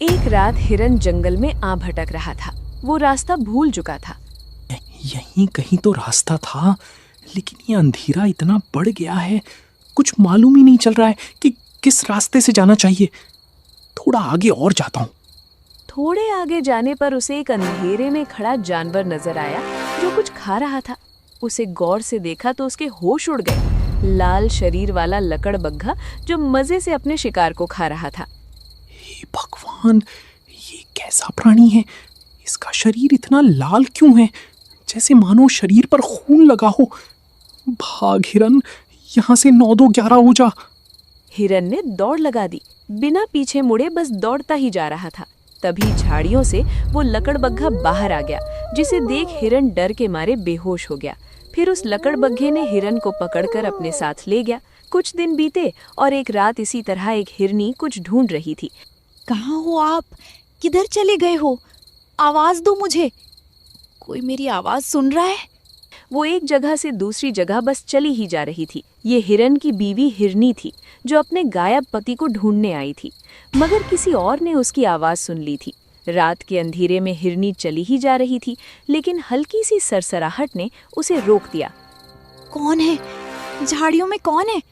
एक रात हिरन जंगल में आ भटक रहा था। वो रास्ता भूल चुका था। यहीं कहीं तो रास्ता था, लेकिन ये अंधेरा इतना बढ़ गया है, कुछ मालूम ही नहीं चल रहा है कि किस रास्ते से जाना चाहिए। थोड़ा आगे और जाता हूँ। थोड़े आगे जाने पर उसे एक अंधेरे में खड़ा जानवर नजर आया जो कुछ खा रहा था। उसे गौर से देखा तो उसके होश उड़ गए। लाल शरीर वाला लकड़बग्घा जो मजे से अपने शिकार को खा रहा था। हे भगवान, ये कैसा प्राणी है? इसका शरीर इतना लाल क्यों है, जैसे मानो शरीर पर खून लगा हो। भाग हिरन, यहाँ से 9-2-11 हो जा। हिरन ने दौड़ लगा दी। बिना पीछे मुड़े बस दौड़ता ही जा रहा था। तभी झाड़ियों से वो लकड़बग्घा बाहर आ गया, जिसे देख हिरन डर के मारे बेहोश हो गया। फिर उस लकड़बग्घे ने हिरन को पकड़कर अपने साथ ले गया। कुछ दिन बीते और एक रात इसी तरह एक हिरनी कुछ ढूंढ रही थी। कहाँ हो आप? किधर चले गए हो? आवाज दो मुझे। कोई मेरी आवाज सुन रहा है? वो एक जगह से दूसरी जगह बस चली ही जा रही थी। ये हिरन की बीवी हिरनी थी, जो अपने गायब पति को ढूंढने आई थी, मगर किसी और ने उसकी आवाज सुन ली थी। रात के अंधेरे में हिरनी चली ही जा रही थी, लेकिन हल्की सी सरसराहट ने उसे रोक दिया। कौन है? झाड़ियों में कौन है?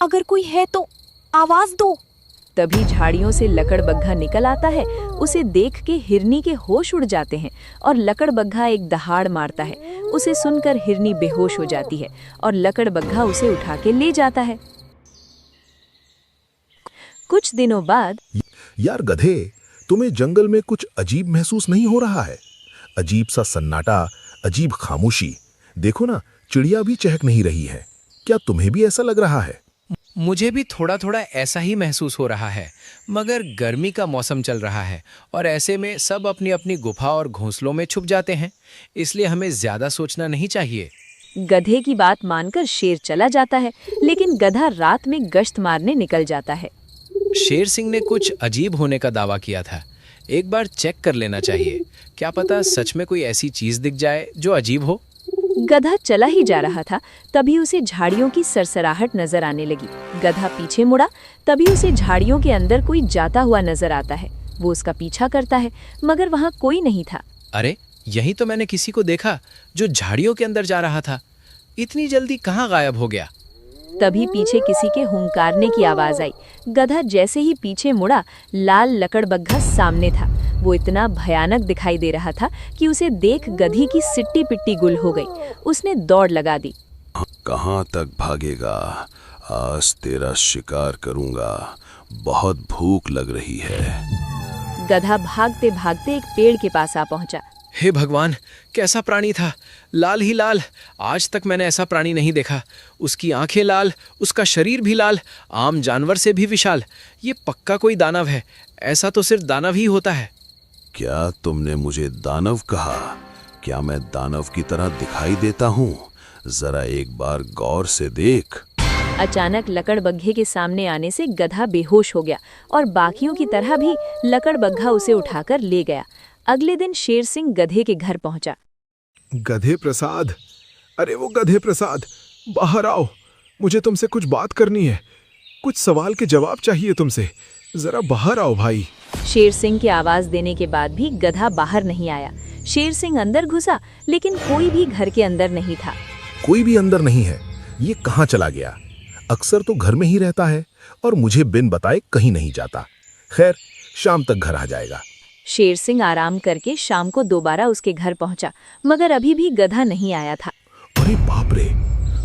अगर कोई है तो आवाज दो। तभी झाड़ियों से लकड़बग्घा निकल आता है। उसे देख के हिरनी के होश उड़ जाते हैं और लकड़बग्घा एक दहाड़ मारता है। उसे सुनकर हिरनी बेहोश हो जाती है और लकड़बग्घा उसे उठा के ले जाता है। कुछ दिनों बाद, यार गधे, तुम्हें जंगल में कुछ अजीब महसूस नहीं हो रहा है? अजीब सा सन्नाटा, अजीब खामोशी। देखो ना, चिड़िया भी चहक नहीं रही है। क्या तुम्हें भी ऐसा लग रहा है? मुझे भी थोड़ा थोड़ा ऐसा ही महसूस हो रहा है, मगर गर्मी का मौसम चल रहा है और ऐसे में सब अपनी अपनी गुफा और घोंसलों में छुप जाते हैं, इसलिए हमें ज्यादा सोचना नहीं चाहिए। गधे की बात मानकर शेर चला जाता है, लेकिन गधा रात में गश्त मारने निकल जाता है। शेर सिंह ने कुछ अजीब होने का दावा किया था। एक बार चेक कर लेना चाहिए, क्या पता सच में कोई ऐसी चीज दिख जाए जो अजीब हो। गधा चला ही जा रहा था, तभी उसे झाड़ियों की सरसराहट नजर आने लगी। गधा पीछे मुड़ा, तभी उसे झाड़ियों के अंदर कोई जाता हुआ नजर आता है। वो उसका पीछा करता है, मगर वहाँ कोई नहीं था। अरे, यही तो मैंने किसी को देखा जो झाड़ियों के अंदर जा रहा था। इतनी जल्दी कहाँ गायब हो गया? तभी पीछे किसी के हुंकारने की आवाज आई। गधा जैसे ही पीछे मुड़ा, लाल लकड़बग्घा सामने था। वो इतना भयानक दिखाई दे रहा था कि उसे देख गधी की सिट्टी पिट्टी गुल हो गई। उसने दौड़ लगा दी। कहाँ तक भागेगा? आज तेरा शिकार करूंगा। बहुत भूख लग रही है। गधा भागते भागते एक पेड़ के पास आ पहुंचा। हे भगवान, कैसा प्राणी था! लाल ही लाल। आज तक मैंने ऐसा प्राणी नहीं देखा। उसकी आंखें लाल, उसका शरीर भी लाल, आम जानवर से भी विशाल। ये पक्का कोई दानव है। ऐसा तो सिर्फ दानव ही होता है। क्या तुमने मुझे दानव कहा? क्या मैं दानव की तरह दिखाई देता हूँ? जरा एक बार गौर से देख। अचानक लकड़बग्घे के सामने आने से गधा बेहोश हो गया और बाकियों की तरह भी लकड़बग्घा उसे उठाकर ले गया। अगले दिन शेर सिंह गधे के घर पहुंचा। गधे प्रसाद, अरे वो गधे प्रसाद, बाहर आओ। मुझे तुमसे कुछ बात करनी है। कुछ सवाल के जवाब चाहिए तुमसे। जरा बाहर आओ भाई। शेर सिंह की आवाज देने के बाद भी गधा बाहर नहीं आया। शेर सिंह अंदर घुसा, लेकिन कोई भी घर के अंदर नहीं था। कोई भी अंदर नहीं है। ये कहाँ चला गया? अक्सर तो घर में ही रहता है और मुझे बिन बताए कहीं नहीं जाता। खैर, शाम तक घर आ जाएगा। शेर सिंह आराम करके शाम को दोबारा उसके घर पहुंचा, मगर अभी भी गधा नहीं आया था। अरे बाप रे!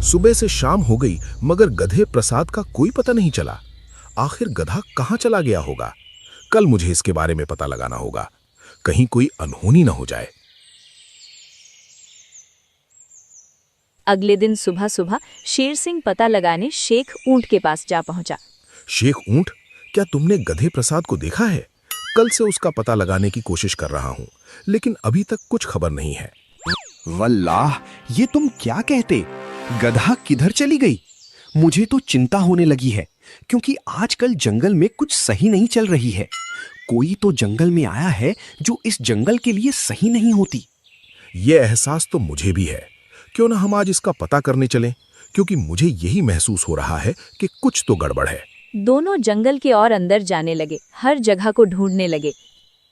सुबह से शाम हो गई, मगर गधे प्रसाद का कोई पता नहीं चला। आखिर गधा कहाँ चला गया होगा? कल मुझे इसके बारे में पता लगाना होगा, कहीं कोई अनहोनी न हो जाए। अगले दिन सुबह सुबह शेर सिंह पता लगाने शेख ऊंट के पास जा पहुंचा। शेख ऊंट, क्या तुमने गधे प्रसाद को देखा है? कल से उसका पता लगाने की कोशिश कर रहा हूँ, लेकिन अभी तक कुछ खबर नहीं है। वल्लाह, ये तुम क्या कहते? गधा किधर चली गई? मुझे तो चिंता होने लगी है, क्योंकि आजकल जंगल में कुछ सही नहीं चल रही है। कोई तो जंगल में आया है जो इस जंगल के लिए सही नहीं होती। ये एहसास तो मुझे भी है। क्यों ना हम आज इसका पता करने चलें, क्योंकि मुझे यही महसूस हो रहा है कि कुछ तो गड़बड़ है। दोनों जंगल के और अंदर जाने लगे, हर जगह को ढूंढने लगे।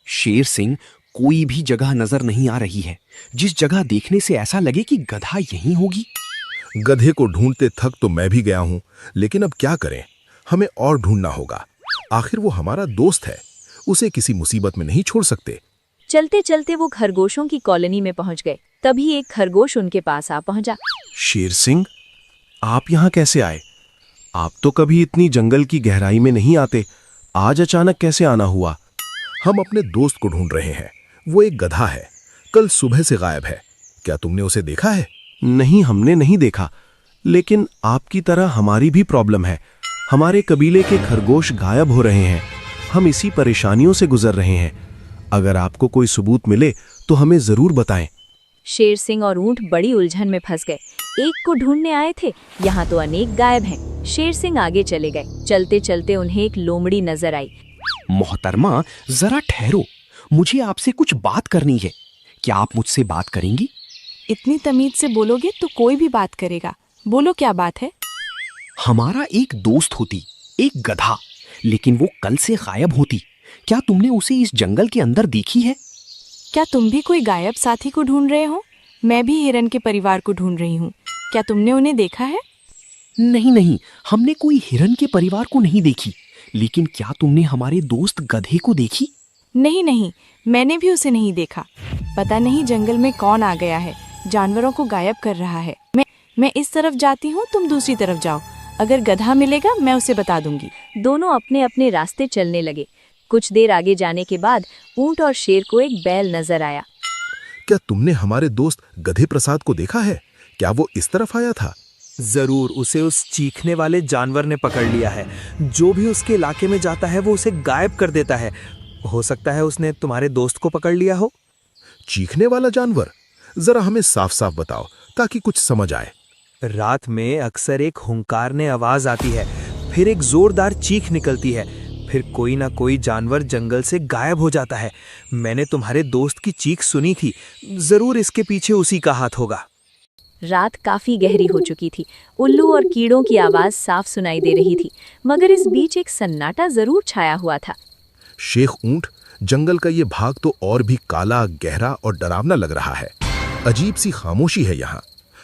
शेर सिंह, कोई भी जगह नजर नहीं आ रही है। जिस जगह देखने से ऐसा लगे कि गधा यहीं होगी। गधे को ढूंढते थक तो मैं भी गया हूं, लेकिन अब क्या करें, हमें और ढूंढना होगा। आखिर वो हमारा दोस्त है, उसे किसी मुसीबत में नहीं छोड़ सकते। चलते चलते वो खरगोशों की कॉलोनी में पहुंच गए। तभी एक खरगोश उनके पास आ पहुंचा। शेर सिंह, आप यहाँ कैसे आए? आप तो कभी इतनी जंगल की गहराई में नहीं आते, आज अचानक कैसे आना हुआ? हम अपने दोस्त को ढूंढ रहे हैं, वो एक गधा है, कल सुबह से गायब है। क्या तुमने उसे देखा है? नहीं, हमने नहीं देखा, लेकिन आपकी तरह हमारी भी प्रॉब्लम है। हमारे कबीले के खरगोश गायब हो रहे हैं, हम इसी परेशानियों से गुजर रहे हैं। अगर आपको कोई सबूत मिले तो हमें जरूर बताएं। शेर सिंह और ऊंट बड़ी उलझन में फंस गए। एक को ढूंढने आए थे, यहाँ तो अनेक गायब हैं। शेर सिंह आगे चले गए। चलते चलते उन्हें एक लोमड़ी नजर आई। मोहतरमा, जरा ठहरो, मुझे आपसे कुछ बात करनी है। क्या आप मुझसे बात करेंगी? इतनी तमीज से बोलोगे तो कोई भी बात करेगा। बोलो, क्या बात है? हमारा एक दोस्त होती, एक गधा, लेकिन वो कल से गायब होती। क्या तुमने उसे इस जंगल के अंदर देखी है? क्या तुम भी कोई गायब साथी को ढूंढ रहे हो? मैं भी हिरन के परिवार को ढूंढ रही हूँ। क्या तुमने उन्हें देखा है? नहीं नहीं, हमने कोई हिरन के परिवार को नहीं देखी, लेकिन क्या तुमने हमारे दोस्त गधे को देखी? नहीं नहीं, मैंने भी उसे नहीं देखा। पता नहीं जंगल में कौन आ गया है, जानवरों को गायब कर रहा है। मैं इस तरफ जाती हूँ, तुम दूसरी तरफ जाओ। अगर गधा मिलेगा मैं उसे बता दूंगी। दोनों अपने अपने रास्ते चलने लगे। कुछ देर आगे जाने के बाद ऊंट और शेर को एक बैल नजर आया। क्या तुमने हमारे दोस्त गधे प्रसाद को देखा है? क्या वो इस तरफ आया था? जरूर, उसे उस चीखने वाले जानवर ने पकड़ लिया है। जो भी उसके इलाके में जाता है वो उसे गायब कर देता है। हो सकता है उसने तुम्हारे दोस्त को पकड़ लिया हो। चीखने वाला जानवर? जरा हमें साफ साफ बताओ ताकि कुछ समझ आए। रात में अक्सर एक हुंकारने आवाज आती है, फिर एक जोरदार चीख निकलती है, फिर कोई ना कोई जानवर जंगल से गायब हो जाता है। मैंने तुम्हारे दोस्त की चीख सुनी थी, जरूर इसके पीछे उसी का हाथ होगा। रात काफी गहरी हो चुकी थी। उल्लू और कीड़ों की आवाज साफ सुनाई दे रही थी, मगर इस बीच एक सन्नाटा जरूर छाया हुआ था। शेख ऊंट, जंगल का ये भाग तो और भी काला, गहरा और डरावना लग रहा है। अजीब सी खामोशी है यहाँ,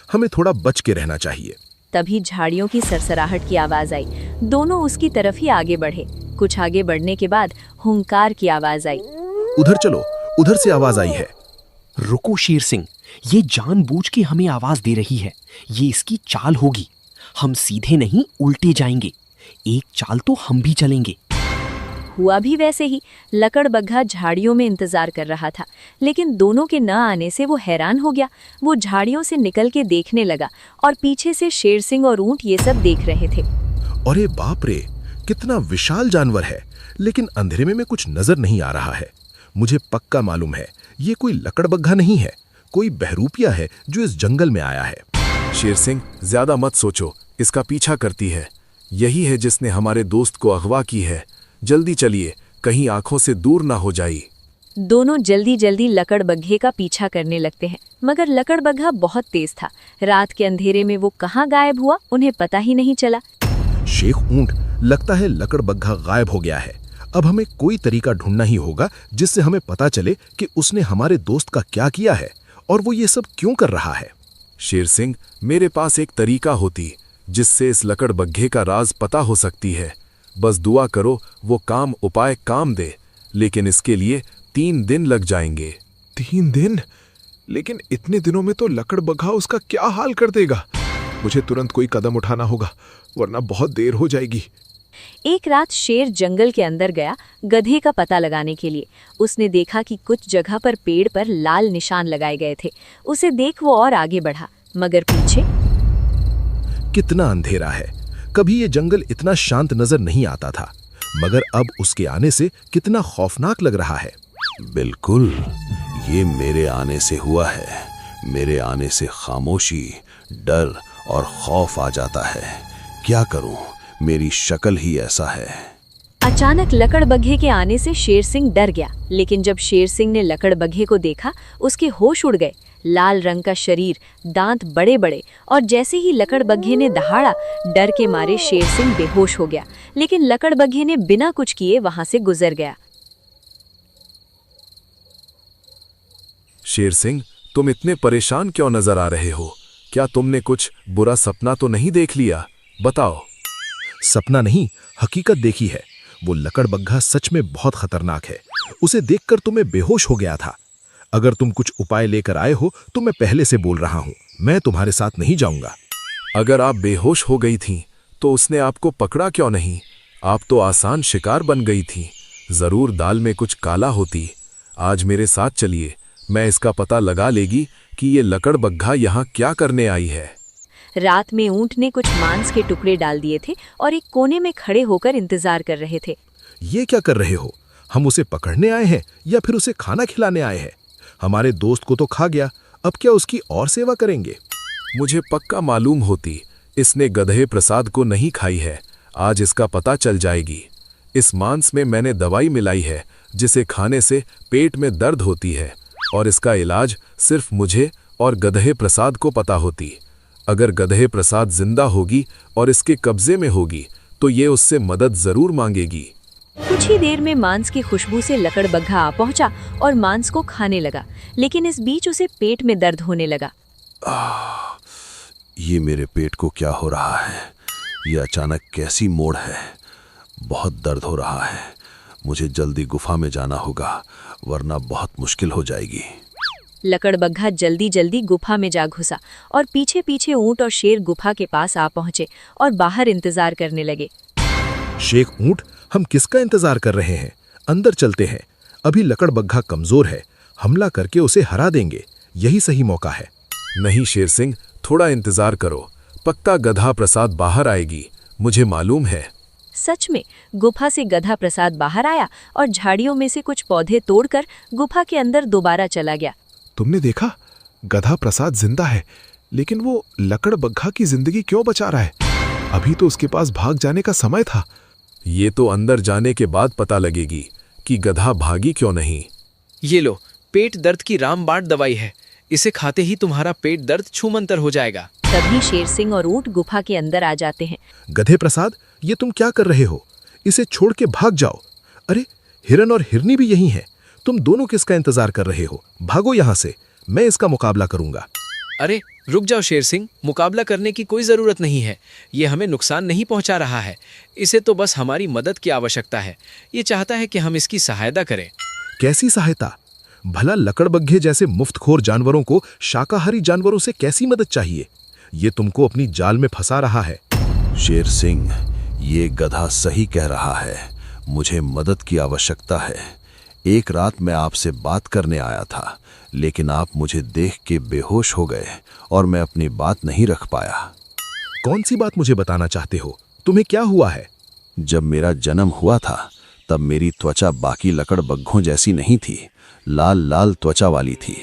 हमें थोड़ा बच के रहना चाहिए। तभी झाड़ियों की सरसराहट की आवाज आई। दोनों उसकी तरफ ही आगे बढ़े। कुछ आगे बढ़ने के बाद हुंकार की आवाज आई। उधर चलो, उधर से आवाज आई है। रुको शेर सिंह, ये जानबूझ के हमें आवाज दे रही है। ये इसकी चाल होगी। हम सीधे नहीं उल्टे जाएंगे। एक चाल तो हम भी चलेंगे। हुआ भी वैसे ही। लकड़बग्घा झाड़ियों में इंतजार कर रहा था, लेकिन दोनों के न आने से वो हैरान हो गया। वो झाड़ियों से निकल के देखने लगा और पीछे से शेर सिंह और ऊंट ये सब देख रहे थे। अरे बाप रे, कितना विशाल जानवर है, लेकिन अंधेरे में कुछ नजर नहीं आ रहा है। मुझे पक्का मालूम है ये कोई लकड़बग्घा नहीं है, कोई बहरूपिया है जो इस जंगल में आया है। शेर सिंह, ज्यादा मत सोचो, इसका पीछा करती है। यही है जिसने हमारे दोस्त को अगवा की है। जल्दी चलिए, कहीं आंखों से दूर ना हो जाए। दोनों जल्दी जल्दी लकड़बग्घे का पीछा करने लगते हैं, मगर लकड़बग्घा बहुत तेज था। रात के अंधेरे में वो कहाँ गायब हुआ उन्हें पता ही नहीं चला। शेख ऊंट, लगता है लकड़बग्घा गायब हो गया है। अब हमें कोई तरीका ढूंढना ही होगा जिससे हमें पता चले कि उसने हमारे दोस्त का क्या किया है और वो ये सब क्यों कर रहा है। शेर सिंह, मेरे पास एक तरीका होती जिससे इस लकड़बग्घे का राज पता हो सकती है। बस दुआ करो वो उपाय काम दे, लेकिन इसके लिए 3 दिन लग जाएंगे। 3 दिन? लेकिन इतने दिनों में तो लकड़बग्घा उसका क्या हाल कर देगा। मुझे तुरंत कोई कदम उठाना होगा, वरना बहुत देर हो जाएगी। एक रात शेर जंगल के अंदर गया गधे का पता लगाने के लिए। उसने देखा कि कुछ जगह पर पेड़ पर लाल निशान लगाए गए थे। उसे देख वो और आगे बढ़ा, मगर पीछे कितना अंधेरा है। कभी ये जंगल इतना शांत नजर नहीं आता था, मगर अब उसके आने से कितना खौफनाक लग रहा है। बिल्कुल, ये मेरे आने से हुआ है। मेरे आने से खामोशी, डर और खौफ आ जाता है। क्या करूं, मेरी शक्ल ही ऐसा है। अचानक लकड़बग्घे के आने से शेर सिंह डर गया, लेकिन जब शेर सिंह ने लकड़बग्घे को देखा उसके होश उड़ गए। लाल रंग का शरीर, दांत बड़े बड़े, और जैसे ही लकड़बग्घे ने दहाड़ा, डर के मारे शेर सिंह बेहोश हो गया, लेकिन लकड़बग्घे ने बिना कुछ किए वहां से गुजर गया। शेर सिंह, तुम इतने परेशान क्यों नजर आ रहे हो? क्या तुमने कुछ बुरा सपना तो नहीं देख लिया? बताओ। सपना नहीं, हकीकत देखी है। वो लकड़बग्घा सच में बहुत खतरनाक है। उसे देखकर तो मैं बेहोश हो गया था। अगर तुम कुछ उपाय लेकर आए हो तो मैं पहले से बोल रहा हूं, मैं तुम्हारे साथ नहीं जाऊंगा। अगर आप बेहोश हो गई थीं, तो उसने आपको पकड़ा क्यों नहीं? आप तो आसान शिकार बन गई थीं। जरूर दाल में कुछ काला होती। आज मेरे साथ चलिए, मैं इसका पता लगा लेगी कि ये लकड़बग्घा यहाँ क्या करने आई है। रात में ऊंट ने कुछ मांस के टुकड़े डाल दिए थे और एक कोने में खड़े होकर इंतजार कर रहे थे। ये क्या कर रहे हो? हम उसे पकड़ने आए हैं या फिर उसे खाना खिलाने आए हैं? हमारे दोस्त को तो खा गया, अब क्या उसकी और सेवा करेंगे? मुझे पक्का मालूम होती इसने गधे प्रसाद को नहीं खाई है। आज इसका पता चल जाएगी। इस मांस में मैंने दवाई मिलाई है जिसे खाने से पेट में दर्द होती है, और इसका इलाज सिर्फ मुझे और गधे प्रसाद को पता होती। अगर गधे प्रसाद जिंदा होगी और इसके कब्जे में होगी तो ये उससे मदद जरूर मांगेगी। कुछ ही देर में मांस की खुशबू से लकड़बग्घा आ पहुंचा और मांस को खाने लगा, लेकिन इस बीच उसे पेट में दर्द होने लगा। ये मेरे पेट को क्या हो रहा है? ये अचानक कैसी मोड़ है? बहुत दर्द हो रहा है। मुझे जल्दी गुफा में जाना होगा, वरना बहुत मुश्किल हो जाएगी। लकड़बग्घा जल्दी जल्दी गुफा में जा घुसा और पीछे पीछे ऊंट और शेर गुफा के पास आ पहुंचे और बाहर इंतजार करने लगे। शेख ऊंट, हम किसका इंतजार कर रहे हैं? अंदर चलते हैं। अभी लकड़बग्घा कमजोर है, हमला करके उसे हरा देंगे। यही सही मौका है। नहीं शेर सिंह, थोड़ा इंतजार करो। पक्का गधा प्रसाद बाहर आएगी, मुझे मालूम है। सच में गुफा से गधा प्रसाद बाहर आया और झाड़ियों में से कुछ पौधे तोड़कर गुफा के अंदर दोबारा चला गया। तुमने देखा? गधा प्रसाद जिंदा है, लेकिन वो लकड़बग्घा की जिंदगी क्यों बचा रहा है? अभी तो उसके पास भाग जाने का समय था। ये तो अंदर जाने के बाद पता लगेगी कि गधा भागी क्यों नहीं। ये लो, पेट दर्द की रामबाण दवाई है। इसे खाते ही तुम्हारा पेट दर्द छूमंतर हो जाएगा। तभी शेर सिंह और ऊंट गुफा के अंदर आ जाते हैं। गधे प्रसाद, ये तुम क्या कर रहे हो? इसे छोड़ के भाग जाओ। अरे, हिरन और हिरनी भी यही हैं। तुम दोनों किसका इंतजार कर रहे हो? भागो यहाँ से, मैं इसका मुकाबला करूंगा। अरे रुक जाओ शेर सिंह, मुकाबला करने की कोई जरूरत नहीं है। ये हमें नुकसान नहीं पहुंचा रहा है। इसे तो बस हमारी मदद की आवश्यकता है। ये चाहता है कि हम इसकी सहायता करें। कैसी सहायता? भला लकड़बग्घे जैसे मुफ्तखोर जानवरों को शाकाहारी जानवरों से कैसी मदद चाहिए? ये तुमको अपनी जाल में फंसा रहा है। शेर सिंह, ये गधा सही कह रहा है। मुझे मदद की आवश्यकता है। एक रात मैं आपसे बात करने आया था, लेकिन आप मुझे देख के बेहोश हो गए और मैं अपनी बात नहीं रख पाया। कौन सी बात मुझे बताना चाहते हो? तुम्हें क्या हुआ है? जब मेरा जन्म हुआ था तब मेरी त्वचा बाकी लकड़बग्घों जैसी नहीं थी, लाल लाल त्वचा वाली थी।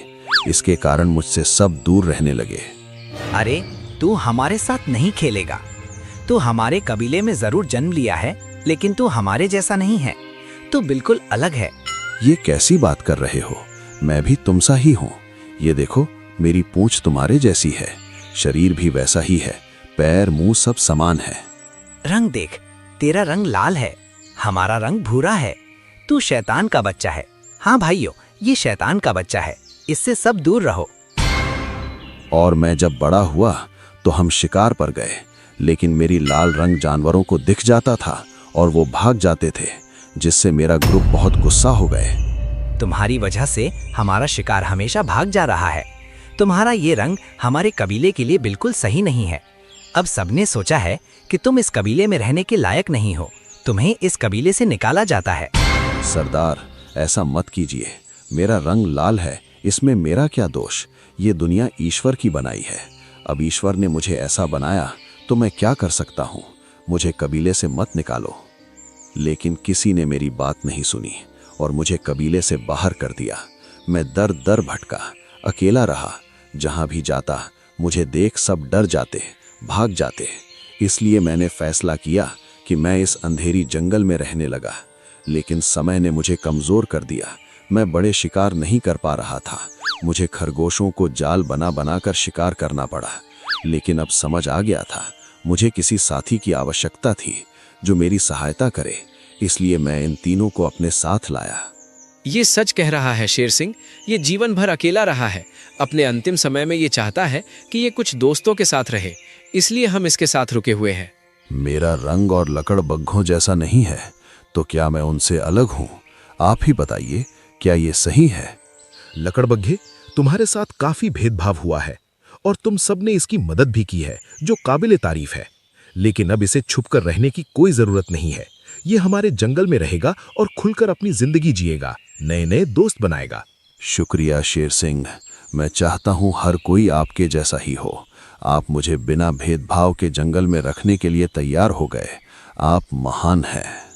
इसके कारण मुझसे सब दूर रहने लगे। अरे, तू हमारे साथ नहीं खेलेगा। तू हमारे कबीले में जरूर जन्म लिया है, लेकिन तू हमारे जैसा नहीं है। तू बिल्कुल अलग है। ये कैसी बात कर रहे हो? मैं भी तुम सा ही हूँ। ये देखो, मेरी पूंछ तुम्हारे जैसी है, शरीर भी वैसा ही है, पैर मुंह सब समान है। रंग देख, तेरा रंग लाल है, हमारा रंग भूरा है। तू शैतान का बच्चा है। हाँ भाइयों, ये शैतान का बच्चा है, इससे सब दूर रहो। और मैं जब बड़ा हुआ तो हम शिकार पर गए, लेकिन मेरी लाल रंग जानवरों को दिख जाता था और वो भाग जाते थे, जिससे मेरा ग्रुप बहुत गुस्सा हो गए। तुम्हारी वजह से हमारा शिकार हमेशा भाग जा रहा है। तुम्हारा ये रंग हमारे कबीले के लिए बिल्कुल सही नहीं है। अब सबने सोचा है कि तुम इस कबीले में रहने के लायक नहीं हो। तुम्हें इस कबीले से निकाला जाता है। सरदार, ऐसा मत कीजिए। मेरा रंग लाल है, इसमें मेरा क्या दोष? ये दुनिया ईश्वर की बनाई है। अब ईश्वर ने मुझे ऐसा बनाया तो मैं क्या कर सकता हूँ? मुझे कबीले से मत निकालो। लेकिन किसी ने मेरी बात नहीं सुनी और मुझे कबीले से बाहर कर दिया। मैं दर दर भटका, अकेला रहा। जहां भी जाता मुझे देख सब डर जाते, भाग जाते। इसलिए मैंने फैसला किया कि मैं इस अंधेरी जंगल में रहने लगा। लेकिन समय ने मुझे कमजोर कर दिया। मैं बड़े शिकार नहीं कर पा रहा था मुझे खरगोशों को जाल बना बनाकर शिकार करना पड़ा, लेकिन अब समझ आ गया था मुझे किसी साथी की आवश्यकता थी जो मेरी सहायता करे, इसलिए मैं इन तीनों को अपने साथ लाया। ये सच कह रहा है शेर सिंह, ये जीवन भर अकेला रहा है। अपने अंतिम समय में ये चाहता है कि ये कुछ दोस्तों के साथ रहे, इसलिए हम इसके साथ रुके हुए हैं। मेरा रंग और लकड़बग्घों जैसा नहीं है, तो क्या मैं उनसे अलग हूँ? आप ही बताइए, क्या ये सही है? लकड़बग्घे, तुम्हारे साथ काफी भेदभाव हुआ है और तुम सबने इसकी मदद भी की है, जो काबिले तारीफ है। लेकिन अब इसे छुपकर रहने की कोई जरूरत नहीं है। ये हमारे जंगल में रहेगा और खुलकर अपनी जिंदगी जिएगा, नए नए दोस्त बनाएगा। शुक्रिया शेर सिंह, मैं चाहता हूँ हर कोई आपके जैसा ही हो। आप मुझे बिना भेदभाव के जंगल में रखने के लिए तैयार हो गए। आप महान हैं।